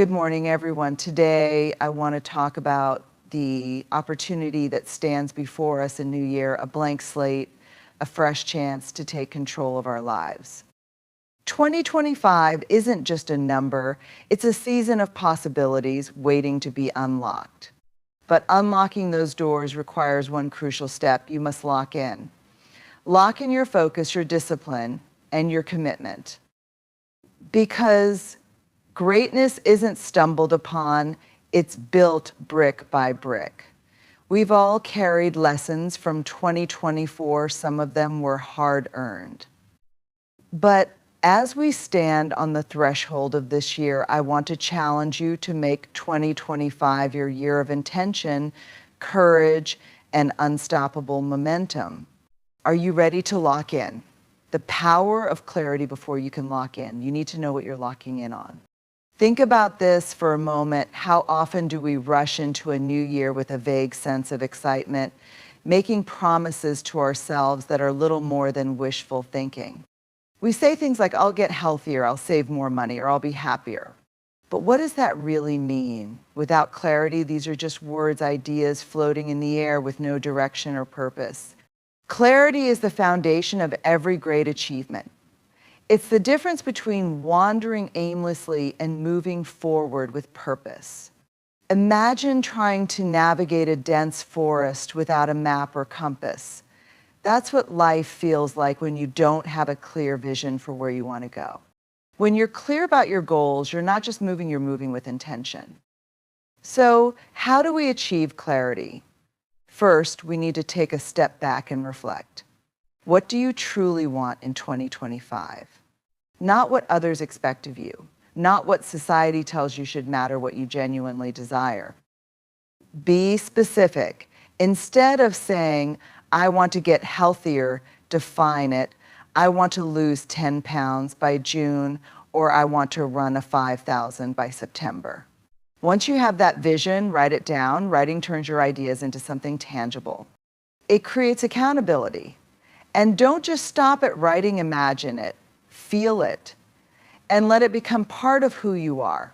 Good morning, everyone. Today, I want to talk about the opportunity that stands before us in New Year, a blank slate, a fresh chance to take control of our lives. 2025 isn't just a number, it's a season of possibilities waiting to be unlocked. But unlocking those doors requires one crucial step. You must lock in. Lock in your focus, your discipline, and your commitment. Because greatness isn't stumbled upon, it's built brick by brick. We've all carried lessons from 2024, some of them were hard-earned. But as we stand on the threshold of this year, I want to challenge you to make 2025 your year of intention, courage, and unstoppable momentum. Are you ready to lock in? The power of clarity before you can lock in. You need to know what you're locking in on. Think about this for a moment. How often do we rush into a new year with a vague sense of excitement, making promises to ourselves that are little more than wishful thinking? We say things like, I'll get healthier, I'll save more money, or I'll be happier. But what does that really mean? Without clarity, these are just words, ideas floating in the air with no direction or purpose. Clarity is the foundation of every great achievement. It's the difference between wandering aimlessly and moving forward with purpose. Imagine trying to navigate a dense forest without a map or compass. That's what life feels like when you don't have a clear vision for where you want to go. When you're clear about your goals, you're not just moving, you're moving with intention. So, how do we achieve clarity? First, we need to take a step back and reflect. What do you truly want in 2025? Not what others expect of you, not what society tells you should matter, what you genuinely desire. Be specific. Instead of saying, I want to get healthier, define it. I want to lose 10 pounds by June, or I want to run a 5,000 by September. Once you have that vision, write it down. Writing turns your ideas into something tangible. It creates accountability. And don't just stop at writing, imagine it. Feel it. And let it become part of who you are.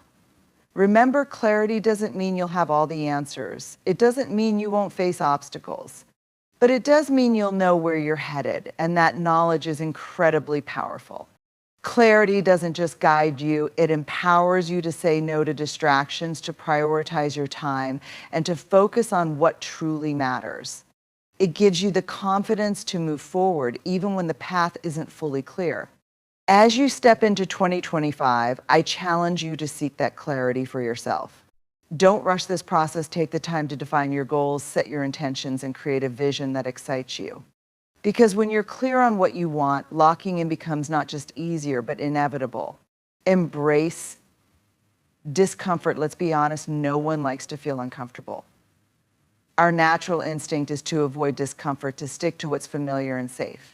Remember, clarity doesn't mean you'll have all the answers. It doesn't mean you won't face obstacles. But it does mean you'll know where you're headed, and that knowledge is incredibly powerful. Clarity doesn't just guide you, it empowers you to say no to distractions, to prioritize your time, and to focus on what truly matters. It gives you the confidence to move forward, even when the path isn't fully clear. As you step into 2025, I challenge you to seek that clarity for yourself. Don't rush this process. Take the time to define your goals, set your intentions, and create a vision that excites you. Because when you're clear on what you want, locking in becomes not just easier, but inevitable. Embrace discomfort. Let's be honest, no one likes to feel uncomfortable. Our natural instinct is to avoid discomfort, to stick to what's familiar and safe.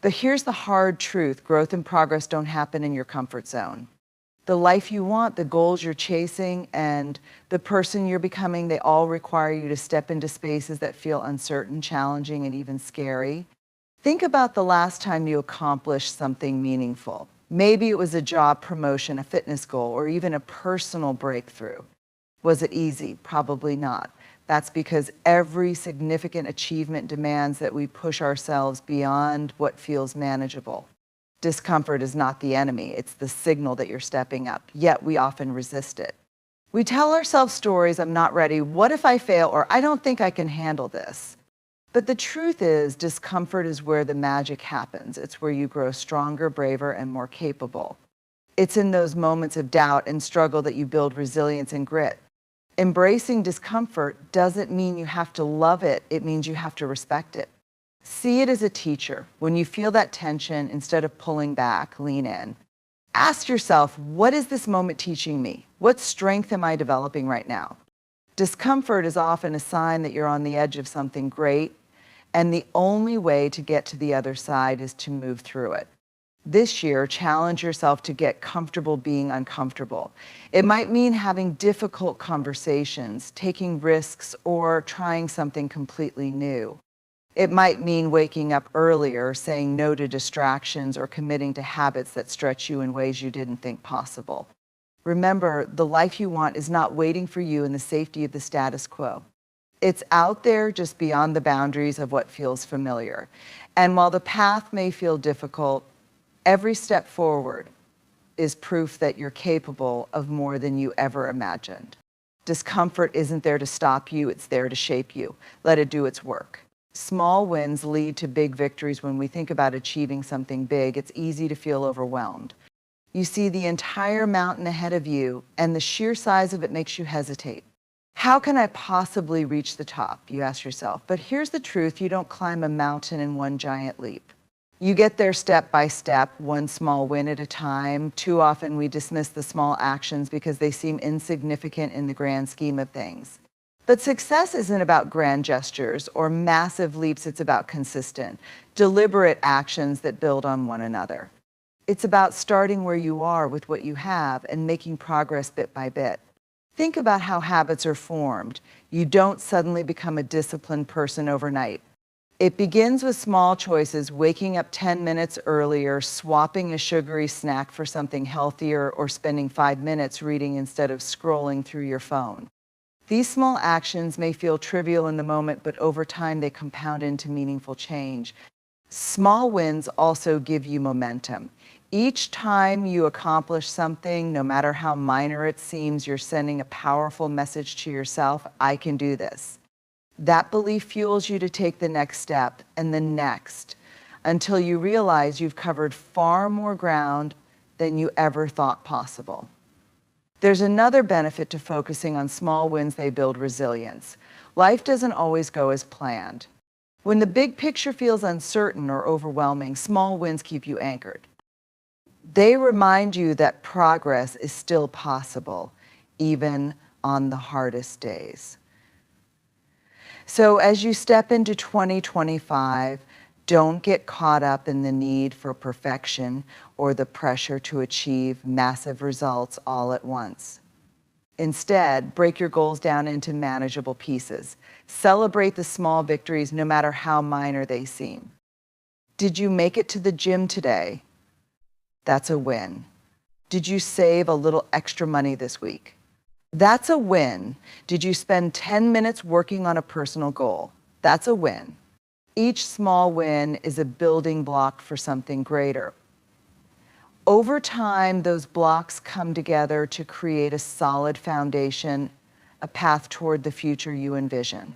But here's the hard truth. Growth and progress don't happen in your comfort zone. The life you want, the goals you're chasing, and the person you're becoming, they all require you to step into spaces that feel uncertain, challenging, and even scary. Think about the last time you accomplished something meaningful. Maybe it was a job promotion, a fitness goal, or even a personal breakthrough. Was it easy? Probably not. That's because every significant achievement demands that we push ourselves beyond what feels manageable. Discomfort is not the enemy, it's the signal that you're stepping up, yet we often resist it. We tell ourselves stories, I'm not ready, what if I fail, or I don't think I can handle this. But the truth is, discomfort is where the magic happens. It's where you grow stronger, braver, and more capable. It's in those moments of doubt and struggle that you build resilience and grit. Embracing discomfort doesn't mean you have to love it, it means you have to respect it. See it as a teacher. When you feel that tension, instead of pulling back, lean in. Ask yourself, what is this moment teaching me? What strength am I developing right now? Discomfort is often a sign that you're on the edge of something great, and the only way to get to the other side is to move through it. This year, challenge yourself to get comfortable being uncomfortable. It might mean having difficult conversations, taking risks, or trying something completely new. It might mean waking up earlier, saying no to distractions, or committing to habits that stretch you in ways you didn't think possible. Remember, the life you want is not waiting for you in the safety of the status quo. It's out there just beyond the boundaries of what feels familiar. And while the path may feel difficult, every step forward is proof that you're capable of more than you ever imagined. Discomfort isn't there to stop you, it's there to shape you. Let it do its work. Small wins lead to big victories. When we think about achieving something big, it's easy to feel overwhelmed. You see the entire mountain ahead of you, and the sheer size of it makes you hesitate. How can I possibly reach the top, you ask yourself. But here's the truth, you don't climb a mountain in one giant leap. You get there step by step, one small win at a time. Too often we dismiss the small actions because they seem insignificant in the grand scheme of things. But success isn't about grand gestures or massive leaps, it's about consistent, deliberate actions that build on one another. It's about starting where you are with what you have and making progress bit by bit. Think about how habits are formed. You don't suddenly become a disciplined person overnight. It begins with small choices, waking up 10 minutes earlier, swapping a sugary snack for something healthier, or spending 5 minutes reading instead of scrolling through your phone. These small actions may feel trivial in the moment, but over time they compound into meaningful change. Small wins also give you momentum. Each time you accomplish something, no matter how minor it seems, you're sending a powerful message to yourself, I can do this. That belief fuels you to take the next step and the next, until you realize you've covered far more ground than you ever thought possible. There's another benefit to focusing on small wins. They build resilience. Life doesn't always go as planned. When the big picture feels uncertain or overwhelming, small wins keep you anchored. They remind you that progress is still possible, even on the hardest days. So as you step into 2025, don't get caught up in the need for perfection or the pressure to achieve massive results all at once. Instead, break your goals down into manageable pieces. Celebrate the small victories, no matter how minor they seem. Did you make it to the gym today? That's a win. Did you save a little extra money this week? That's a win. Did you spend 10 minutes working on a personal goal? That's a win. Each small win is a building block for something greater. Over time, those blocks come together to create a solid foundation, a path toward the future you envision.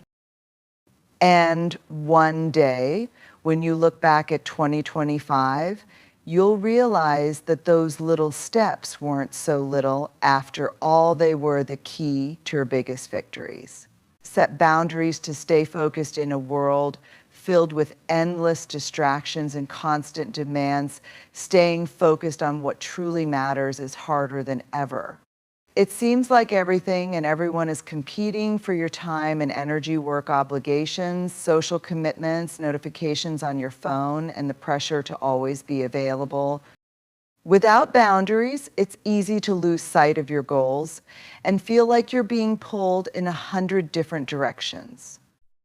And one day, when you look back at 2025, you'll realize that those little steps weren't so little. After all, they were the key to your biggest victories. Set boundaries to stay focused in a world filled with endless distractions and constant demands. Staying focused on what truly matters is harder than ever. It seems like everything and everyone is competing for your time and energy, work obligations, social commitments, notifications on your phone, and the pressure to always be available. Without boundaries, it's easy to lose sight of your goals and feel like you're being pulled in 100 different directions.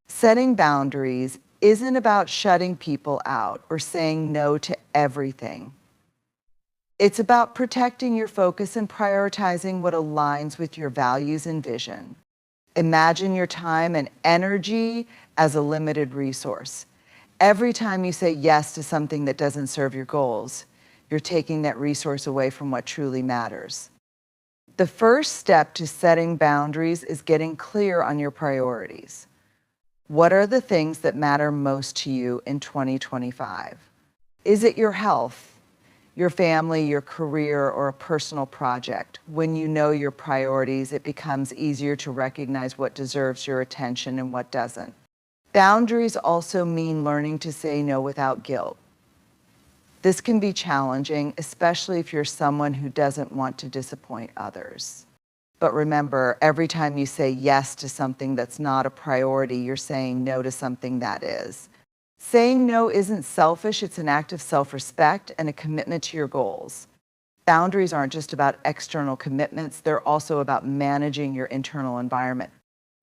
Setting boundaries isn't about shutting people out or saying no to everything. It's about protecting your focus and prioritizing what aligns with your values and vision. Imagine your time and energy as a limited resource. Every time you say yes to something that doesn't serve your goals, you're taking that resource away from what truly matters. The first step to setting boundaries is getting clear on your priorities. What are the things that matter most to you in 2025? Is it your health, your family, your career, or a personal project? When you know your priorities, it becomes easier to recognize what deserves your attention and what doesn't. Boundaries also mean learning to say no without guilt. This can be challenging, especially if you're someone who doesn't want to disappoint others. But remember, every time you say yes to something that's not a priority, you're saying no to something that is. Saying no isn't selfish, it's an act of self-respect and a commitment to your goals. Boundaries aren't just about external commitments, they're also about managing your internal environment.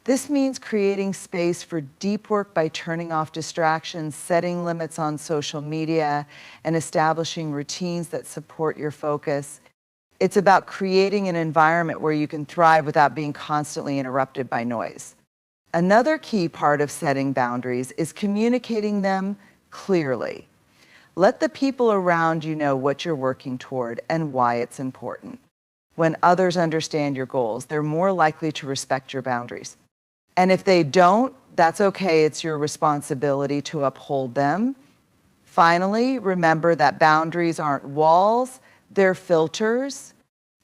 This means creating space for deep work by turning off distractions, setting limits on social media, and establishing routines that support your focus. It's about creating an environment where you can thrive without being constantly interrupted by noise. Another key part of setting boundaries is communicating them clearly. Let the people around you know what you're working toward and why it's important. When others understand your goals, they're more likely to respect your boundaries. And if they don't, that's okay. It's your responsibility to uphold them. Finally, remember that boundaries aren't walls, they're filters.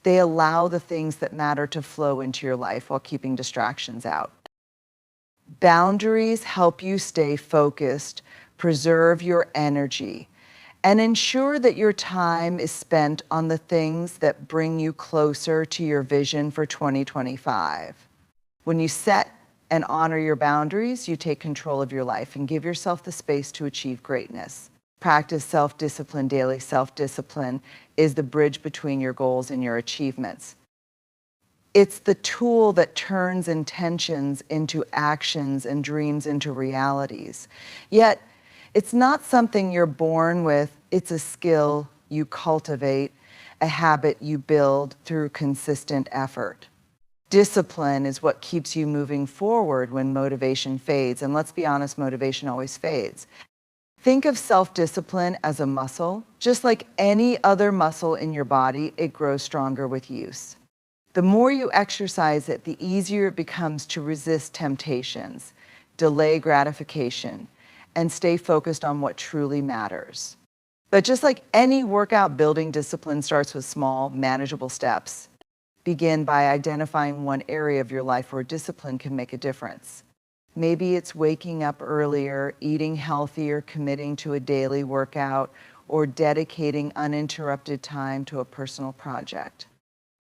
They allow the things that matter to flow into your life while keeping distractions out. Boundaries help you stay focused, preserve your energy, and ensure that your time is spent on the things that bring you closer to your vision for 2025. When you set and honor your boundaries, you take control of your life and give yourself the space to achieve greatness. Practice self-discipline daily. Self-discipline is the bridge between your goals and your achievements. It's the tool that turns intentions into actions and dreams into realities. Yet, it's not something you're born with. It's a skill you cultivate, a habit you build through consistent effort. Discipline is what keeps you moving forward when motivation fades. And let's be honest, motivation always fades. Think of self-discipline as a muscle. Just like any other muscle in your body, it grows stronger with use. The more you exercise it, the easier it becomes to resist temptations, delay gratification, and stay focused on what truly matters. But just like any workout, building discipline starts with small, manageable steps. Begin by identifying one area of your life where discipline can make a difference. Maybe it's waking up earlier, eating healthier, committing to a daily workout, or dedicating uninterrupted time to a personal project.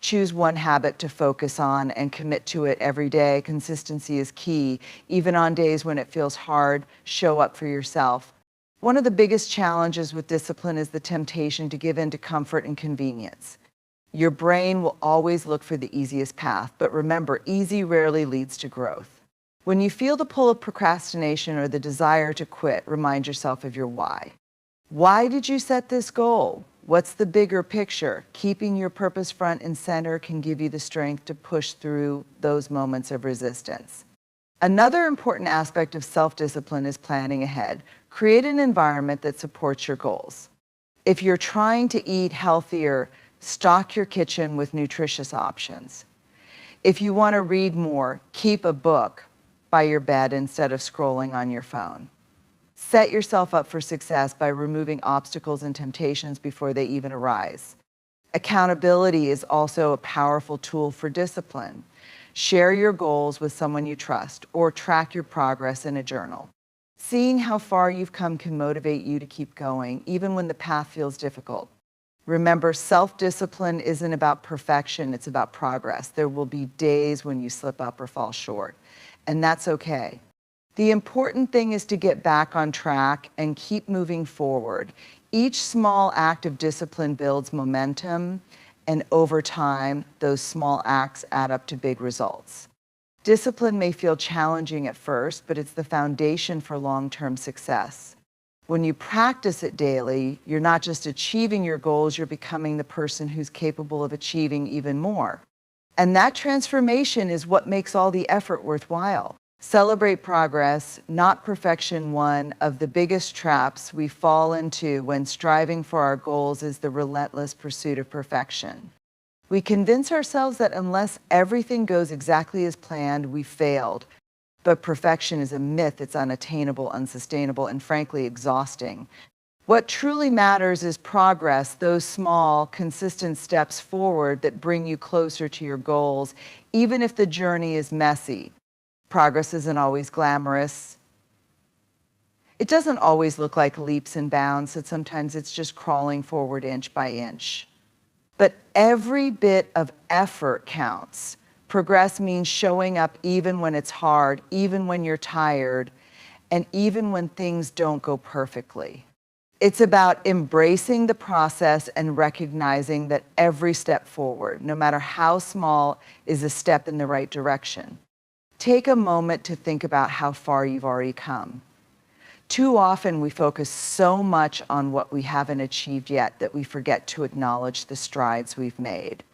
Choose one habit to focus on and commit to it every day. Consistency is key. Even on days when it feels hard, show up for yourself. One of the biggest challenges with discipline is the temptation to give in to comfort and convenience. Your brain will always look for the easiest path, but remember, easy rarely leads to growth. When you feel the pull of procrastination or the desire to quit, remind yourself of your why. Why did you set this goal? What's the bigger picture? Keeping your purpose front and center can give you the strength to push through those moments of resistance. Another important aspect of self-discipline is planning ahead. Create an environment that supports your goals. If you're trying to eat healthier, stock your kitchen with nutritious options. If you want to read more, keep a book by your bed instead of scrolling on your phone. Set yourself up for success by removing obstacles and temptations before they even arise. Accountability is also a powerful tool for discipline. Share your goals with someone you trust or track your progress in a journal. Seeing how far you've come can motivate you to keep going, even when the path feels difficult. Remember, self-discipline isn't about perfection, it's about progress. There will be days when you slip up or fall short, and that's okay. The important thing is to get back on track and keep moving forward. Each small act of discipline builds momentum, and over time, those small acts add up to big results. Discipline may feel challenging at first, but it's the foundation for long-term success. When you practice it daily, you're not just achieving your goals, you're becoming the person who's capable of achieving even more. And that transformation is what makes all the effort worthwhile. Celebrate progress, not perfection. One of the biggest traps we fall into when striving for our goals is the relentless pursuit of perfection. We convince ourselves that unless everything goes exactly as planned, we failed. But perfection is a myth. It's unattainable, unsustainable, and frankly, exhausting. What truly matters is progress, those small, consistent steps forward that bring you closer to your goals, even if the journey is messy. Progress isn't always glamorous. It doesn't always look like leaps and bounds, that sometimes it's just crawling forward inch by inch. But every bit of effort counts. Progress means showing up even when it's hard, even when you're tired, and even when things don't go perfectly. It's about embracing the process and recognizing that every step forward, no matter how small, is a step in the right direction. Take a moment to think about how far you've already come. Too often we focus so much on what we haven't achieved yet that we forget to acknowledge the strides we've made.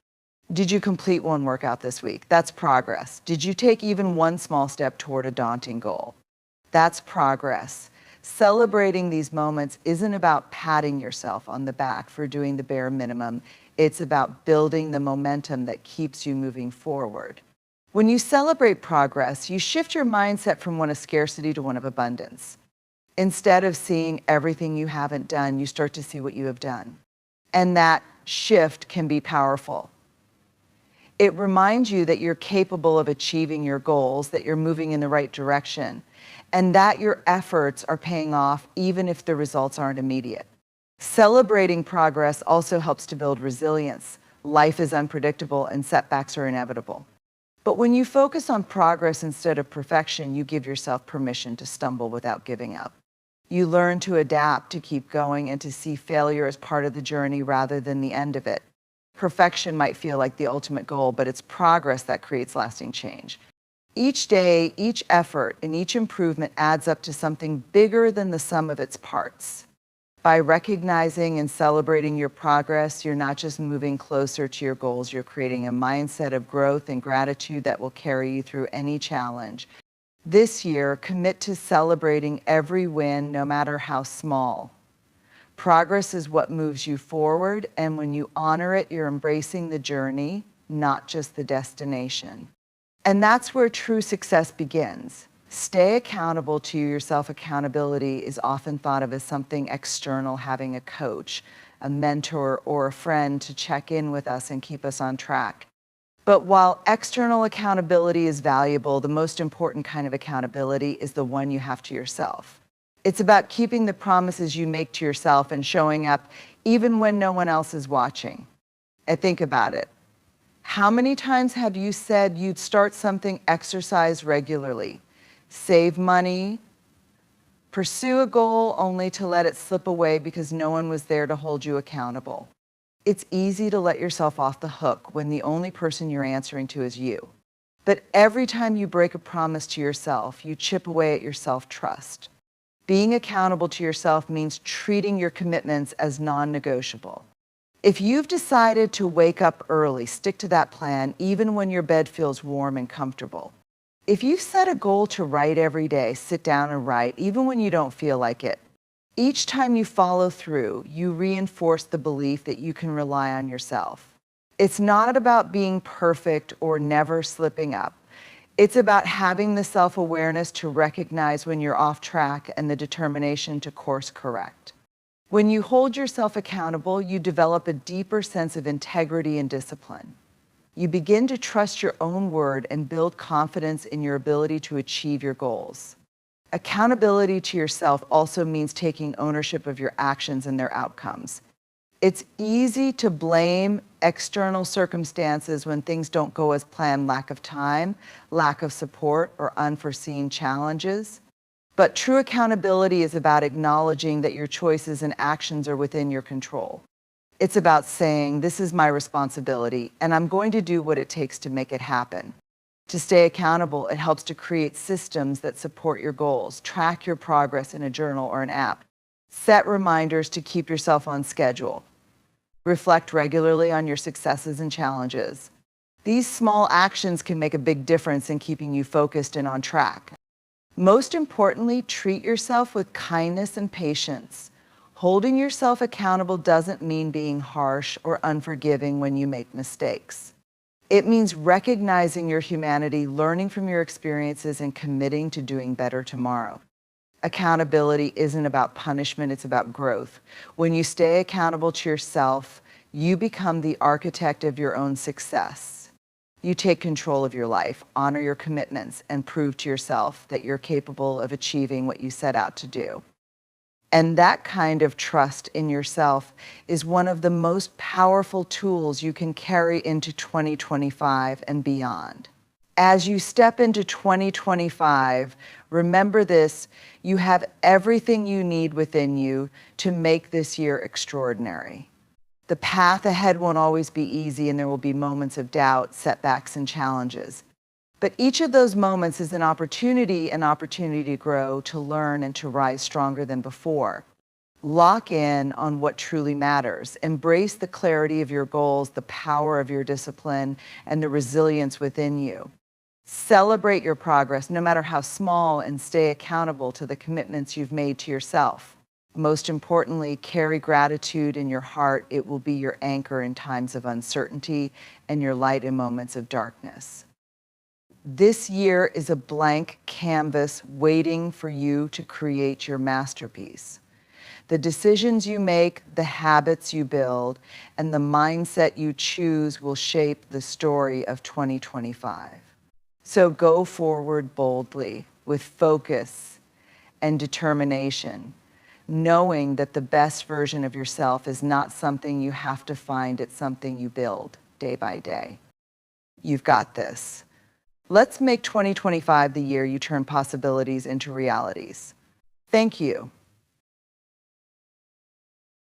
Did you complete one workout this week? That's progress. Did you take even one small step toward a daunting goal? That's progress. Celebrating these moments isn't about patting yourself on the back for doing the bare minimum. It's about building the momentum that keeps you moving forward. When you celebrate progress, you shift your mindset from one of scarcity to one of abundance. Instead of seeing everything you haven't done, you start to see what you have done. And that shift can be powerful. It reminds you that you're capable of achieving your goals, that you're moving in the right direction, and that your efforts are paying off even if the results aren't immediate. Celebrating progress also helps to build resilience. Life is unpredictable and setbacks are inevitable. But when you focus on progress instead of perfection, you give yourself permission to stumble without giving up. You learn to adapt, to keep going, and to see failure as part of the journey rather than the end of it. Perfection might feel like the ultimate goal, but it's progress that creates lasting change. Each day, each effort, and each improvement adds up to something bigger than the sum of its parts. By recognizing and celebrating your progress, you're not just moving closer to your goals, you're creating a mindset of growth and gratitude that will carry you through any challenge. This year, commit to celebrating every win, no matter how small. Progress is what moves you forward, and when you honor it, you're embracing the journey, not just the destination. And that's where true success begins. Stay accountable to yourself. Accountability is often thought of as something external, having a coach, a mentor, or a friend to check in with us and keep us on track. But while external accountability is valuable, the most important kind of accountability is the one you have to yourself. It's about keeping the promises you make to yourself and showing up even when no one else is watching. And think about it. How many times have you said you'd start something, exercise regularly, save money, pursue a goal only to let it slip away because no one was there to hold you accountable? It's easy to let yourself off the hook when the only person you're answering to is you. But every time you break a promise to yourself, you chip away at your self-trust. Being accountable to yourself means treating your commitments as non-negotiable. If you've decided to wake up early, stick to that plan, even when your bed feels warm and comfortable. If you've set a goal to write every day, sit down and write, even when you don't feel like it. Each time you follow through, you reinforce the belief that you can rely on yourself. It's not about being perfect or never slipping up. It's about having the self-awareness to recognize when you're off track and the determination to course correct. When you hold yourself accountable, you develop a deeper sense of integrity and discipline. You begin to trust your own word and build confidence in your ability to achieve your goals. Accountability to yourself also means taking ownership of your actions and their outcomes. It's easy to blame external circumstances when things don't go as planned, lack of time, lack of support, or unforeseen challenges. But true accountability is about acknowledging that your choices and actions are within your control. It's about saying, this is my responsibility, and I'm going to do what it takes to make it happen. To stay accountable, it helps to create systems that support your goals, track your progress in a journal or an app, set reminders to keep yourself on schedule, reflect regularly on your successes and challenges. These small actions can make a big difference in keeping you focused and on track. Most importantly, treat yourself with kindness and patience. Holding yourself accountable doesn't mean being harsh or unforgiving when you make mistakes. It means recognizing your humanity, learning from your experiences, and committing to doing better tomorrow. Accountability isn't about punishment, it's about growth. When you stay accountable to yourself, you become the architect of your own success. You take control of your life, honor your commitments, and prove to yourself that you're capable of achieving what you set out to do. And that kind of trust in yourself is one of the most powerful tools you can carry into 2025 and beyond. As you step into 2025, remember this: you have everything you need within you to make this year extraordinary. The path ahead won't always be easy, and there will be moments of doubt, setbacks, and challenges. But each of those moments is an opportunity to grow, to learn, and to rise stronger than before. Lock in on what truly matters. Embrace the clarity of your goals, the power of your discipline, and the resilience within you. Celebrate your progress, no matter how small, and stay accountable to the commitments you've made to yourself. Most importantly, carry gratitude in your heart. It will be your anchor in times of uncertainty and your light in moments of darkness. This year is a blank canvas waiting for you to create your masterpiece. The decisions you make, the habits you build, and the mindset you choose will shape the story of 2025. So go forward boldly, with focus and determination, knowing that the best version of yourself is not something you have to find, it's something you build day by day. You've got this. Let's make 2025 the year you turn possibilities into realities. Thank you.